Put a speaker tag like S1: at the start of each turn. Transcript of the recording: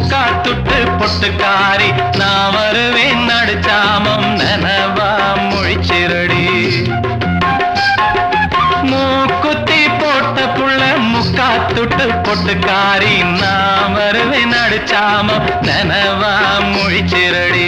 S1: முக்காத்துட்டு பொட்டுக்காரி நான் வருவேன் நடுச்சாமம் நனவா முழிச்சிரடி மூக்குத்தி போட்ட புள்ள முக்காத்துட்டு பொட்டுக்காரி நான் வருவேன் நடுச்சாமம் நனவா முழிச்சிரடி